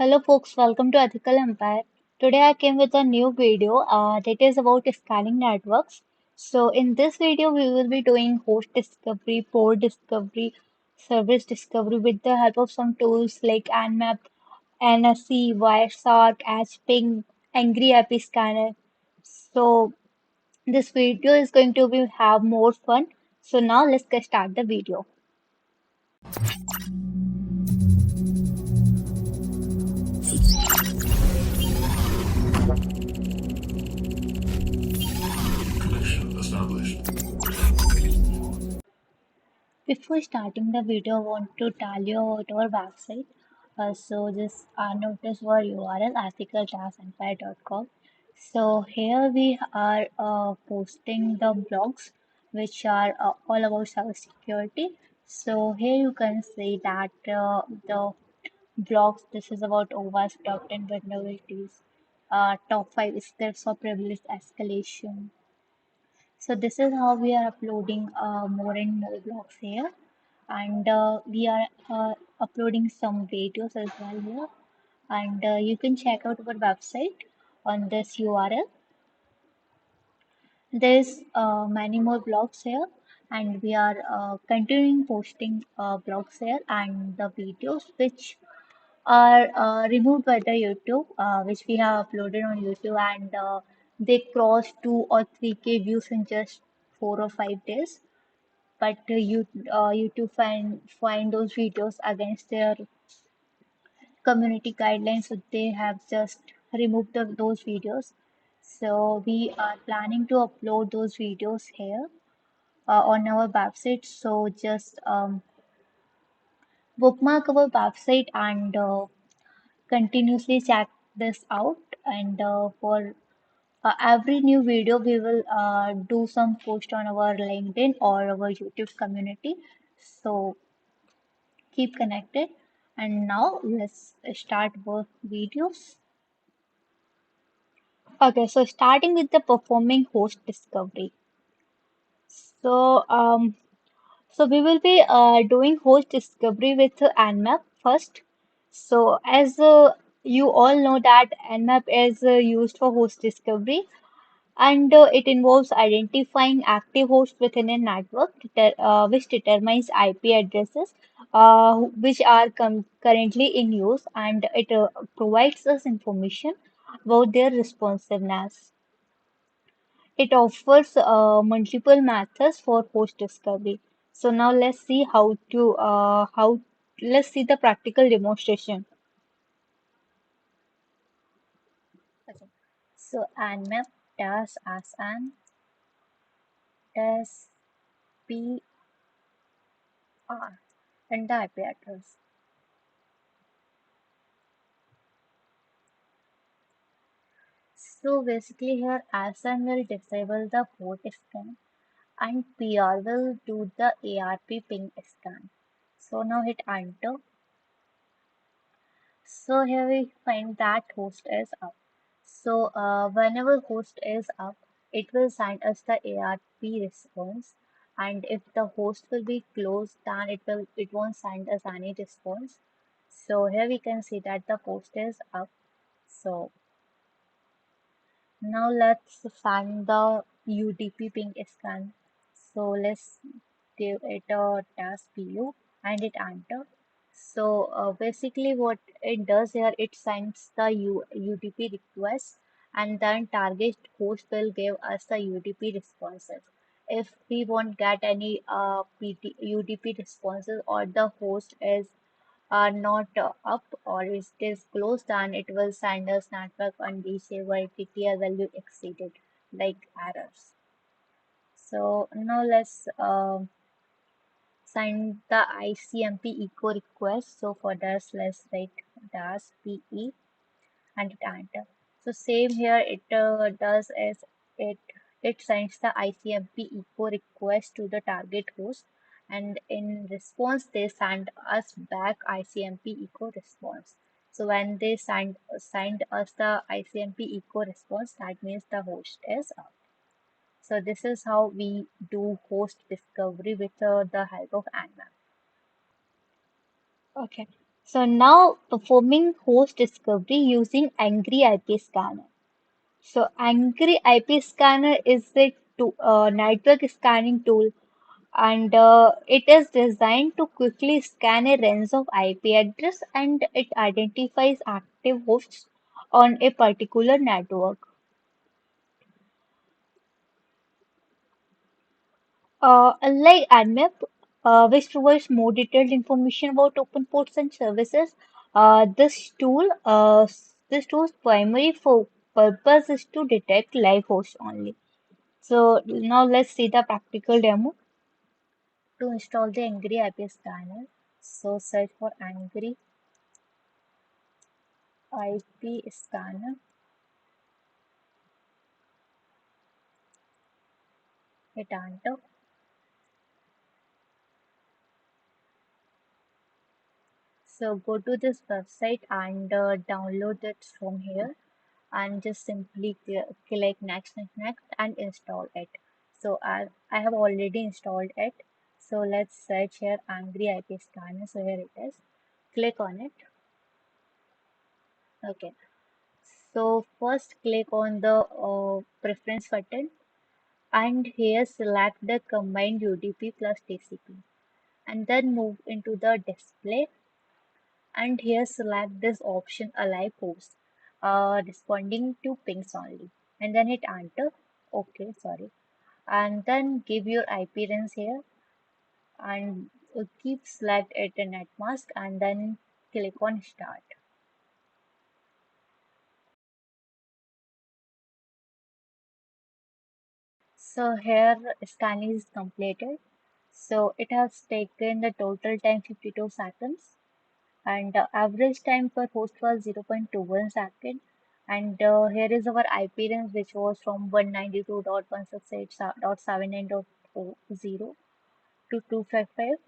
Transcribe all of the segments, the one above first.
Hello folks, welcome to Ethical Empire. Today I came with a new video that is about scanning networks. So in this video we will be doing host discovery, port discovery, service discovery with the help of some tools like Nmap, NSE, Wireshark, Hping, Angry API Scanner. So this video is going to be have more fun. So now let's get start the video. Connection established. Before starting the video, I want to tell you about our website. So this notice our URL ethicalhacking.com. So here we are posting the blogs which are all about cybersecurity. So here you can see that the blogs. This is about OWASP top 10 vulnerabilities, top 5 steps for privileged escalation. So this is how we are uploading more and more blogs here, and we are uploading some videos as well here. And you can check out our website on this URL. There's many more blogs here, and we are continuing posting blogs here and the videos which are removed by the YouTube, which we have uploaded on YouTube, and they cross 2 or 3K views in just 4 or 5 days. But YouTube find those videos against their community guidelines, so they have just removed those videos. So we are planning to upload those videos here on our website. So just bookmark our website and continuously check this out. And for every new video, we will do some post on our LinkedIn or our YouTube community. So keep connected. And now let's start both videos. Okay, so starting with the performing host discovery. So so we will be doing host discovery with Nmap first. So as you all know that Nmap is used for host discovery, and it involves identifying active hosts within a network which determines IP addresses which are currently in use, and it provides us information about their responsiveness. It offers multiple methods for host discovery. So now let's see the practical demonstration. Okay. So Nmap does as an does PR and the IP address. So basically here SN will disable the port scan and PR will do the ARP ping scan. So now hit enter. So here we find that host is up. So whenever host is up, it will send us the ARP response. And if the host will be closed, then it won't send us any response. So here we can see that the host is up. So now let's find the UDP ping scan. So let's give it a task PU and hit enter. So basically what it does here, it sends the UDP request, and then target host will give us the UDP responses. If we won't get any UDP responses, or the host is are not up or is closed, then it will send us network undisable TTL value exceeded, like errors. So now let's send the ICMP echo request. So for this, let's write dash PE and hit enter. So same here, it does is it it sends the ICMP echo request to the target host, and in response they send us back ICMP echo response. So when they send us the ICMP echo response, that means the host is up. So this is how we do host discovery with the help of Nmap. Okay. So now performing host discovery using Angry IP scanner. So Angry IP scanner is a network scanning tool and it is designed to quickly scan a range of IP address and it identifies active hosts on a particular network. Unlike Nmap, which provides more detailed information about open ports and services, this tool's primary purpose is to detect live hosts only. So now let's see the practical demo. To install the Angry IP scanner, so search for Angry IP scanner, hit enter. So go to this website and download it from here and just simply click next and install it. So I have already installed it. So let's search here Angry IP scanner. So here it is. Click on it. Okay. So first click on the preference button and here select the combined UDP plus TCP and then move into the display and here select this option alive host responding to pings only and then hit enter. Okay, sorry, and then give your IP range here and keep select it a net mask and then click on start. So here scanning is completed. So it has taken the total time 52 seconds and average time per host was 0.21 second and here is our IP range which was from 192.168.79.0 to 255.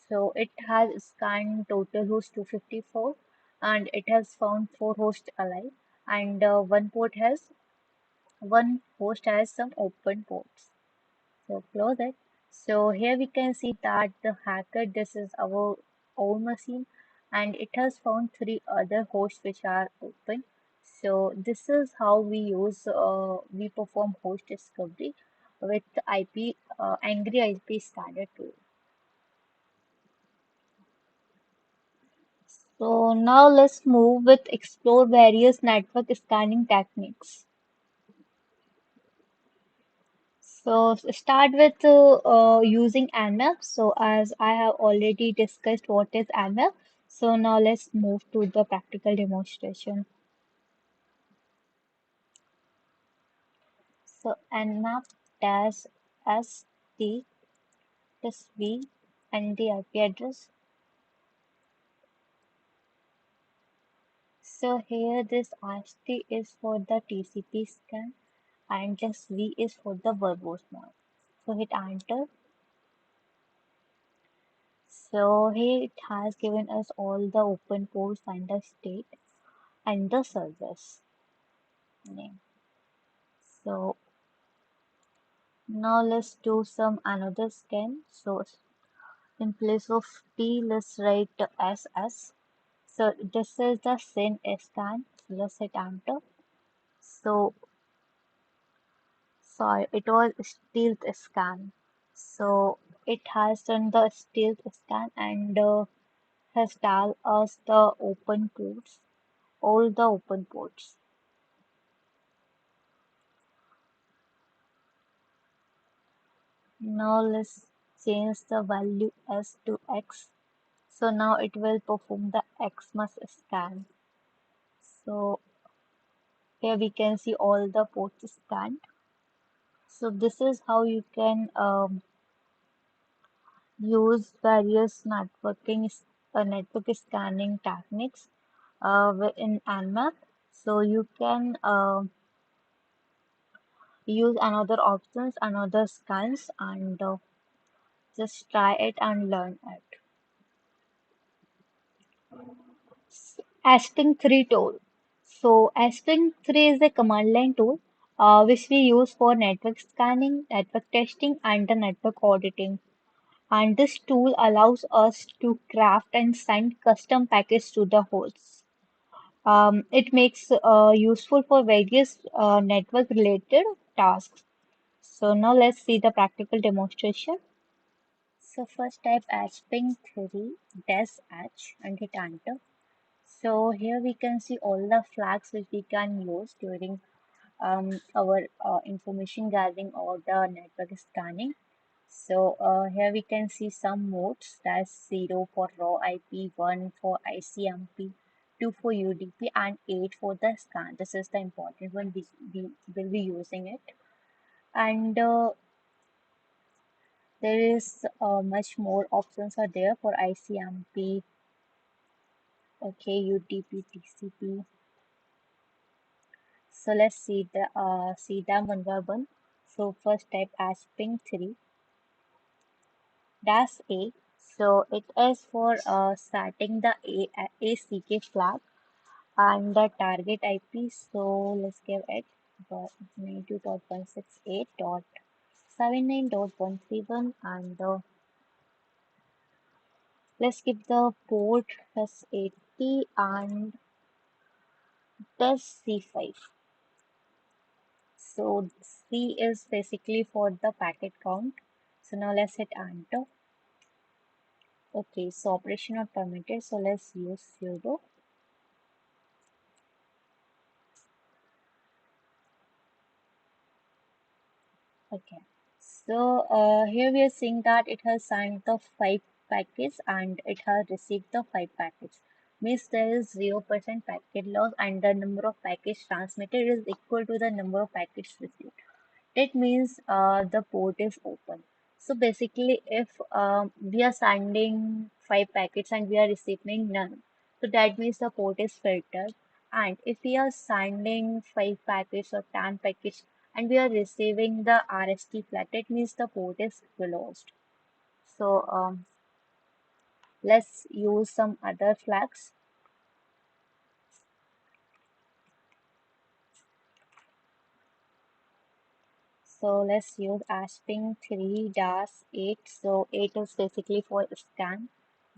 So it has scanned total host 254 and it has found four hosts alive and one host has some open ports. So close it. So here we can see that the hacker, this is our own machine and it has found three other hosts which are open. So this is how we perform host discovery with IP, Angry IP scanner tool. So now let's move with explore various network scanning techniques. So start with using Nmap. So as I have already discussed what is Nmap, so now let's move to the practical demonstration. So Nmap dash st dash v and the IP address. So here this st is for the TCP scan and just v is for the verbose mode. So hit enter. So here it has given us all the open ports and the state and the service name. So now let's do some another scan. So in place of T, let's write SS. So this is the SYN scan. Let's hit enter. So sorry, it was stealth scan. So it has done the stealth scan and has told us the open ports, all the open ports. Now let's change the value S to X. So now it will perform the Xmas scan. So here we can see all the ports scanned. So this is how you can use various network scanning techniques in Nmap. So you can use another options, another scans, and just try it and learn it. Hping3 tool. So Hping3 is a command line tool which we use for network scanning, network testing, and the network auditing. And this tool allows us to craft and send custom packets to the hosts. It makes useful for various network related tasks. So now let's see the practical demonstration. So first type Hping3 dash h and hit enter. So here we can see all the flags which we can use during our information gathering or the network scanning. So here we can see some modes, that's 0 for raw IP, 1 for ICMP, 2 for UDP and 8 for the scan. This is the important one, we will be using it. And there is much more options are there for ICMP, okay, UDP, TCP. So let's see them one by one. So first type as ping3 dash a. So it is for setting the ACK flag and the target IP. So let's give it 92.168.79.131 and let's give the port as 80 and the C5. So C is basically for the packet count. So now let's hit enter. Okay, so operation not permitted. So let's use sudo. Okay. So here we are seeing that it has signed the 5 packets and it has received the 5 packets. Means there is 0% packet loss and the number of packets transmitted is equal to the number of packets received. It means the port is open. So basically, if we are sending 5 packets and we are receiving none, so that means the port is filtered. And if we are sending 5 packets or 10 packets and we are receiving the RST flag, that means the port is closed. So let's use some other flags. So let's use Ashping 3 dash 8. So 8 is basically for scan.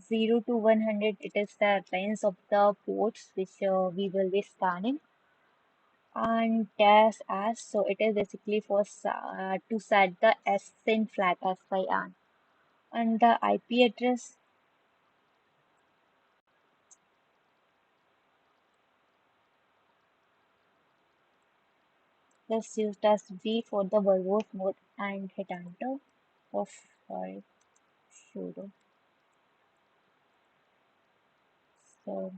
0 to 100 it is the range of the ports which we will be scanning. And dash as so it is basically for to set the SYN flag SYN. And the IP address, let's use dash V for the verbose mode and hit enter. Oh, sorry, sudo. So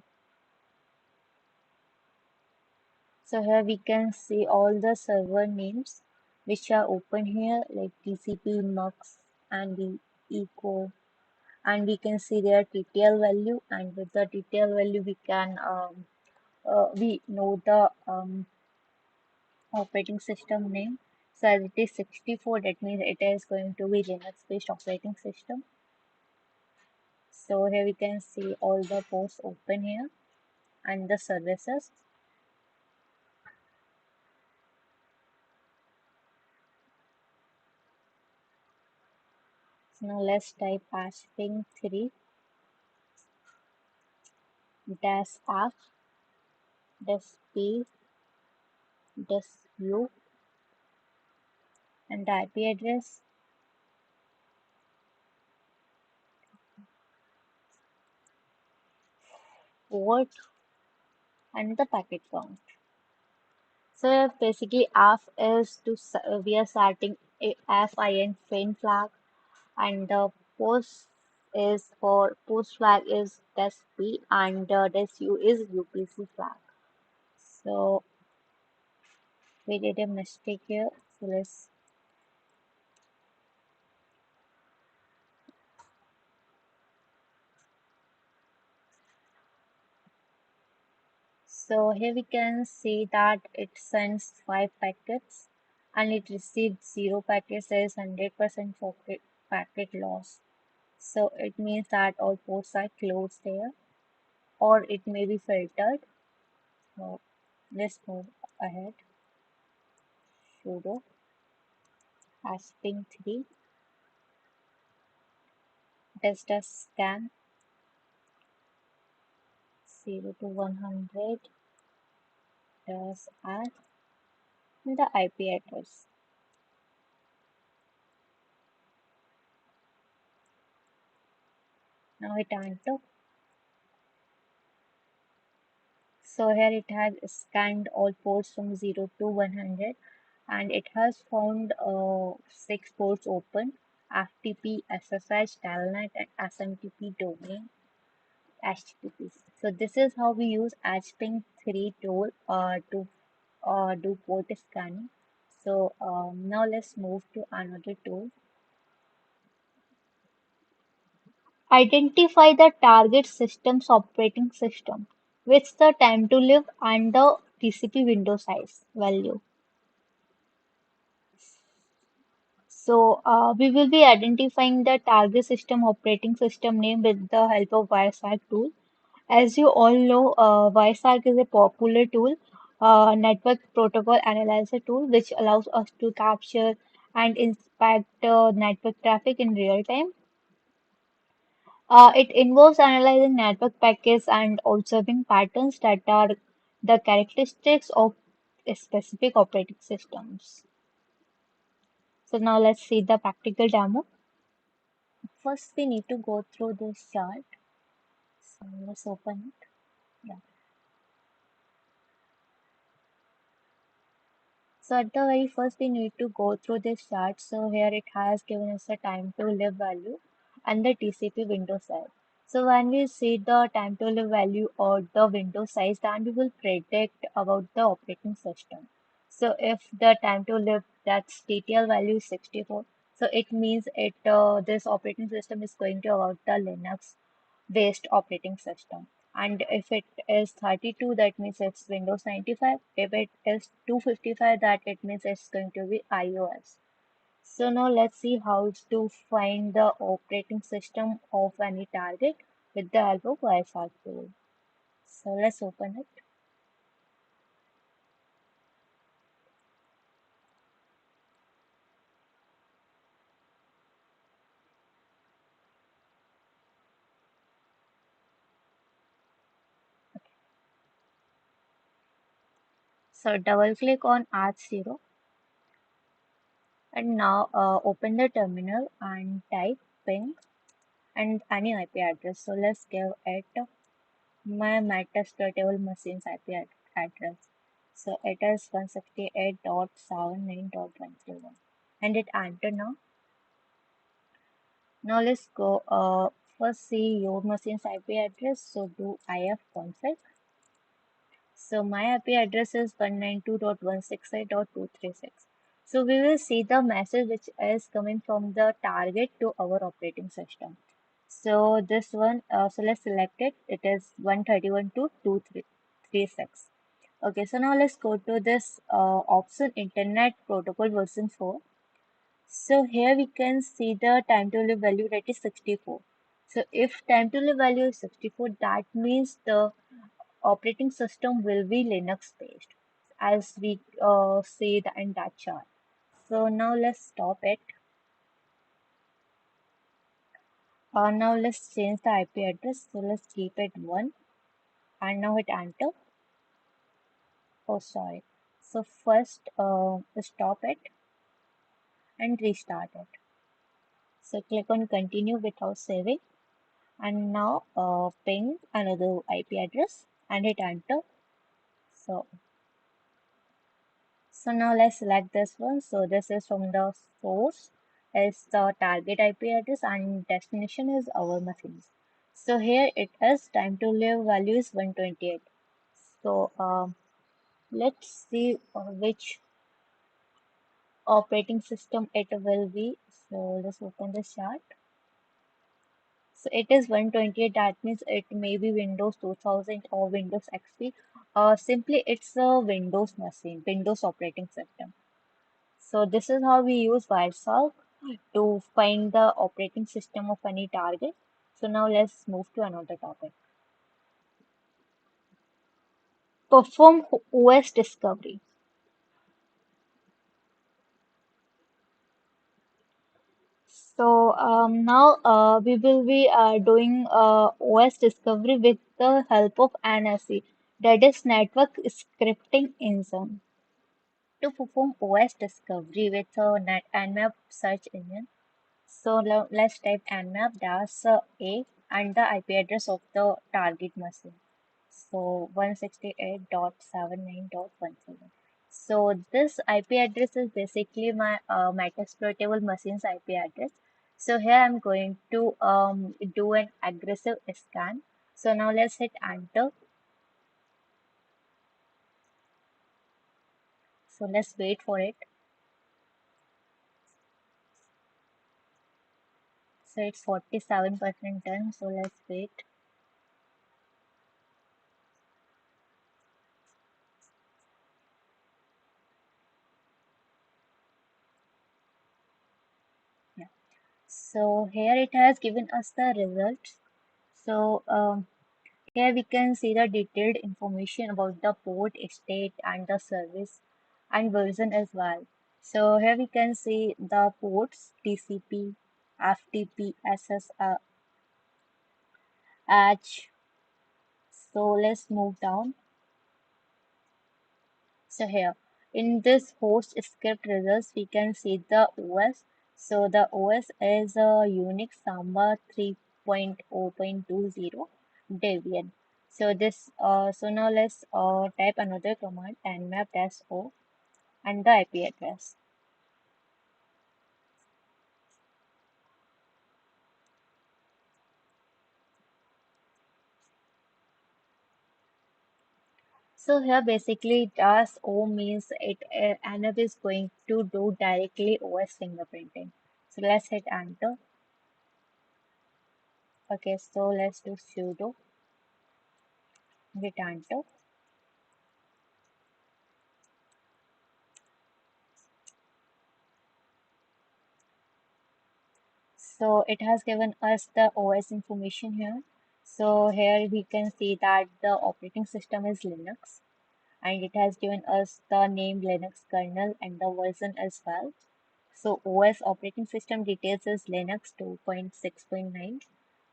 So here we can see all the server names which are open here like TCP, MUX and the echo, and we can see their TTL value, and with the TTL value we can we know the operating system name. So as it is 64, that means it is going to be Linux based operating system. So here we can see all the ports open here and the services. So now let's type ashping3 dash f dash p dash u and the IP address, port, and the packet count. So basically, F is to we are starting a FIN fin flag, and the post is for post flag is dash P, and dash U is UPC flag. So we did a mistake here. So let's So here we can see that it sends 5 packets and it received 0 packets. There is 100% packet loss. So it means that all ports are closed there, or it may be filtered. So let's move ahead. Sudo Hping3 Does the scan 0 to 100 does add the IP address. Now hit enter. So here it has scanned all ports from 0 to 100 and it has found 6 ports open: FTP, SSH, Telnet, and SMTP domain HTTP. So this is how we use Hping3 tool to do port scanning. So now let's move to another tool. Identify the target system's operating system with the time to live and the TCP window size value. So we will be identifying the target system operating system name with the help of Wireshark tool. As you all know, Wireshark is a popular tool, network protocol analyzer tool, which allows us to capture and inspect network traffic in real time. It involves analyzing network packets and observing patterns that are the characteristics of specific operating systems. So now let's see the practical demo. First, we need to go through this chart. So let's open it. Yeah. So at the very first, we need to go through this chart. So here it has given us a time to live value and the TCP window size. So when we see the time to live value or the window size, then we will predict about the operating system. So if the time to live, that's TTL value is 64, so it means this operating system is going to about the Linux based operating system. And if it is 32, that means it's Windows 95. If it is 255, that it means it's going to be iOS. So now let's see how to find the operating system of any target with the help of Wireshark tool. So let's open it. So double click on H0 and now open the terminal and type ping and any IP address. So let's give it my metastore table machine's address. So it is 168.79.131 and hit enter now. Now let's go first see your machine's IP address. So do ifconfig. So my IP address is 192.168.236. So we will see the message which is coming from the target to our operating system. So this one, so let's select it. It is 131.2.236. Okay, so now let's go to this option Internet Protocol version 4. So here we can see the time to live value that is 64. So if time to live value is 64, that means the operating system will be Linux based, as we see in that chart. So now let's stop it. Now let's change the IP address. So let's keep it 1 and now hit enter. Oh, sorry. So first stop it and restart it. So click on continue without saving and now ping another IP address and hit enter. So So now let's select this one. So this is from the source is the target IP address and destination is our machines. So here it is time to live value is 128. So let's see which operating system it will be. So let's open the chart. So it is 128. That means it may be Windows 2000 or Windows XP. Simply it's a Windows machine, Windows operating system. So this is how we use Wireshark to find the operating system of any target. So now let's move to another topic. Perform OS discovery. Now we will be doing OS discovery with the help of NSE, that is Network Scripting Engine. To perform OS discovery with a Nmap search engine, let's type nmap dash a and the IP address of the target machine. So 168.79.17. So this IP address is basically my Metasploitable machine's IP address. So here I'm going to do an aggressive scan. So now let's hit enter. So let's wait for it. So it's 47% done. So let's wait. Yeah. So here it has given us the results. So here we can see the detailed information about the port, state, and the service and version as well. So here we can see the ports TCP, FTP, SSH. So let's move down. So here in this host script results, we can see the OS. So the OS is a Unix Samba 3.0.20 Debian. So now let's type another command nmap-o and the IP address. So here basically dash o means it nmap is going to do directly OS fingerprinting. So let's hit enter. Okay, so let's do sudo hit enter. So it has given us the OS information here. So here we can see that the operating system is Linux and it has given us the name Linux kernel and the version as well. So OS operating system details is Linux 2.6.9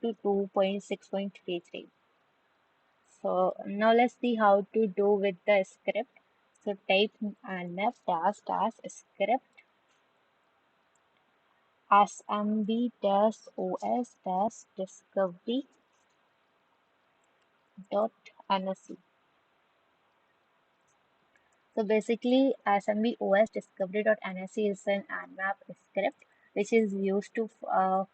to 2.6.33. So now let's see how to do with the script. So type nmap dash dash script smb dash os dash discovery dot NSE. So basically, SMBOS discovery.NSE is an Nmap script which is used to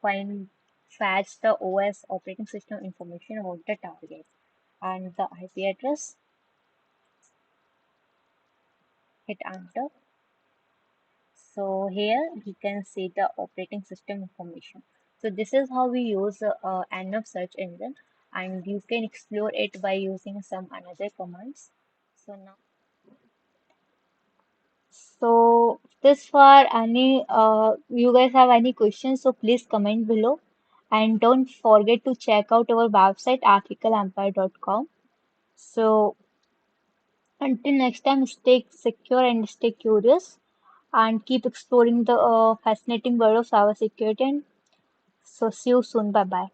find fetch the OS operating system information about the target and the IP address. Hit enter. So here we can see the operating system information. So this is how we use Nmap search engine, and you can explore it by using some another commands. So now. So this far, any you guys have any questions? So please comment below, and don't forget to check out our website ethicalempire.com. So until next time, stay secure and stay curious, and keep exploring the fascinating world of cybersecurity. And so see you soon. Bye bye.